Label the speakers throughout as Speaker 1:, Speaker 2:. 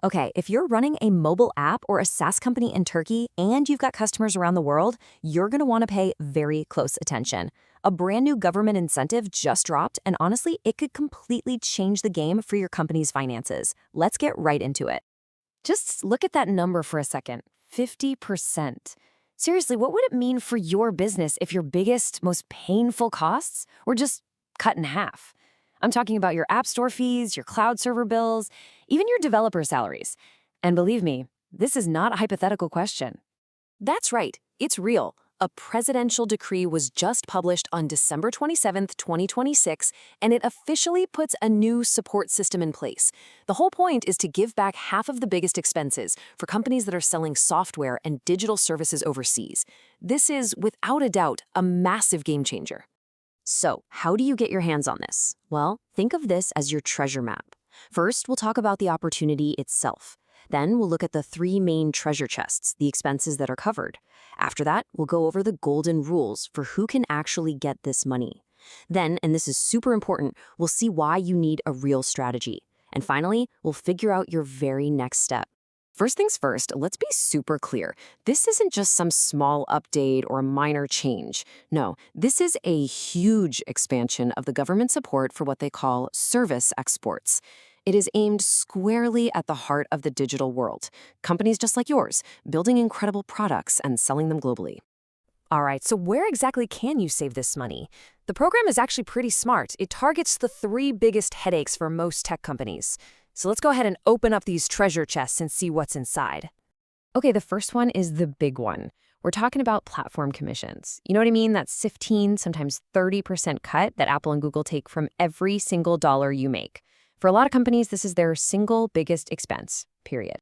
Speaker 1: Okay, if you're running a mobile app or a SaaS company in Turkey and you've got customers around the world, you're going to want to pay very close attention. A brand new government incentive just dropped, and honestly, it could completely change the game for your company's finances. Let's get right into it. Just look at that number for a second. 50%. Seriously, what would it mean for your business if your biggest, most painful costs were just cut in half? I'm talking about your app store fees, your cloud server bills, even your developer salaries. And believe me, this is not a hypothetical question. That's right, it's real. A presidential decree was just published on December 27th, 2026, and it officially puts a new support system in place. The whole point is to give back half of the biggest expenses for companies that are selling software and digital services overseas. This is, without a doubt, a massive game changer. So, how do you get your hands on this? Well, think of this as your treasure map. First, we'll talk about the opportunity itself. Then we'll look at the three main treasure chests, the expenses that are covered. After that, we'll go over the golden rules for who can actually get this money. Then, and this is super important, we'll see why you need a real strategy. And finally, we'll figure out your very next step. First things first, let's be super clear. This isn't just some small update or a minor change. No, this is a huge expansion of the government support for what they call service exports. It is aimed squarely at the heart of the digital world. Companies just like yours, building incredible products and selling them globally. All right, so where exactly can you save this money? The program is actually pretty smart. It targets the three biggest headaches for most tech companies. So let's go ahead and open up these treasure chests and see what's inside. Okay, the first one is the big one. We're talking about platform commissions. You know what I mean? That's 15, sometimes 30% cut that Apple and Google take from every single dollar you make. For a lot of companies, this is their single biggest expense, period.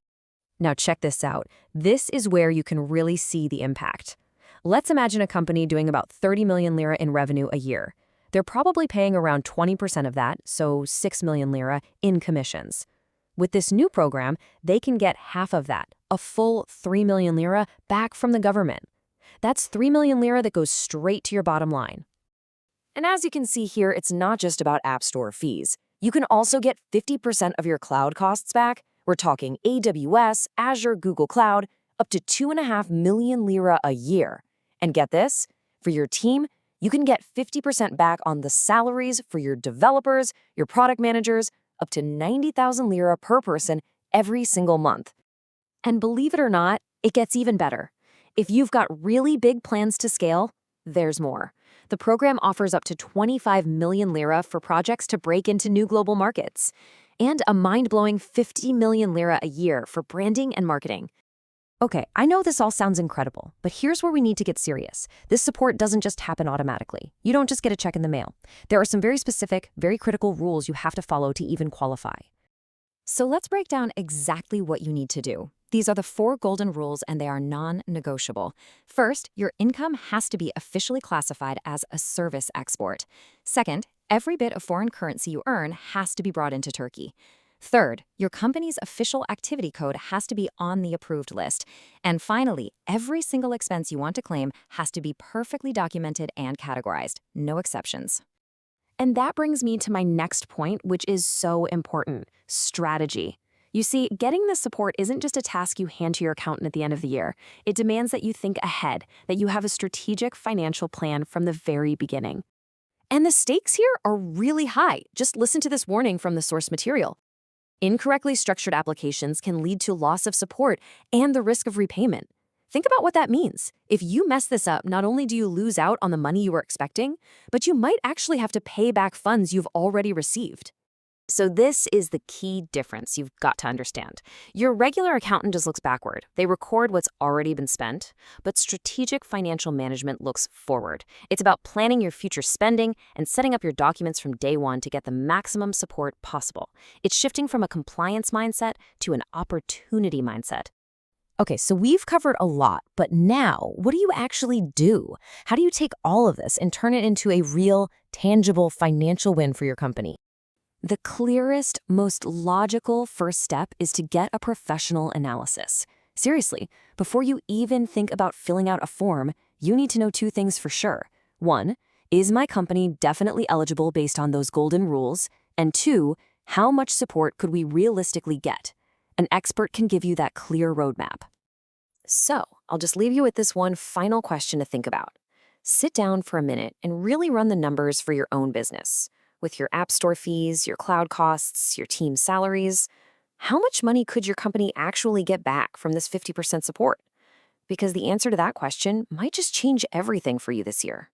Speaker 1: Now check this out. This is where you can really see the impact. Let's imagine a company doing about 30 million lira in revenue a year. They're probably paying around 20% of that, so 6 million lira, in commissions. With this new program, they can get half of that, a full 3 million lira, back from the government. That's 3 million lira that goes straight to your bottom line. And as you can see here, it's not just about App Store fees. You can also get 50% of your cloud costs back. We're talking AWS, Azure, Google Cloud, up to 2.5 million lira a year. And get this, for your team, you can get 50% back on the salaries for your developers, your product managers, up to 90,000 lira per person every single month. And believe it or not, it gets even better. If you've got really big plans to scale, there's more. The program offers up to 25 million lira for projects to break into new global markets, and a mind-blowing 50 million lira a year for branding and marketing. Okay, I know this all sounds incredible, but here's where we need to get serious. This support doesn't just happen automatically. You don't just get a check in the mail. There are some very specific, very critical rules you have to follow to even qualify. So let's break down exactly what you need to do. These are the 4 golden rules, and they are non-negotiable. First, your income has to be officially classified as a service export. Second, every bit of foreign currency you earn has to be brought into Turkey. Third, your company's official activity code has to be on the approved list. And finally, every single expense you want to claim has to be perfectly documented and categorized, no exceptions. And that brings me to my next point, which is so important: strategy. You see, getting this support isn't just a task you hand to your accountant at the end of the year. It demands that you think ahead, that you have a strategic financial plan from the very beginning. And the stakes here are really high. Just listen to this warning from the source material. Incorrectly structured applications can lead to loss of support and the risk of repayment. Think about what that means. If you mess this up, not only do you lose out on the money you were expecting, but you might actually have to pay back funds you've already received. So this is the key difference you've got to understand. Your regular accountant just looks backward. They record what's already been spent, but strategic financial management looks forward. It's about planning your future spending and setting up your documents from day one to get the maximum support possible. It's shifting from a compliance mindset to an opportunity mindset. Okay, so we've covered a lot, but now, what do you actually do? How do you take all of this and turn it into a real, tangible financial win for your company? The clearest, most logical first step is to get a professional analysis. Seriously, before you even think about filling out a form, you need to know 2 things for sure. 1, is my company definitely eligible based on those golden rules? And 2, how much support could we realistically get? An expert can give you that clear roadmap. So, I'll just leave you with this one final question to think about. Sit down for a minute and really run the numbers for your own business. With your app store fees, your cloud costs, your team's salaries, how much money could your company actually get back from this 50% support? Because the answer to that question might just change everything for you this year.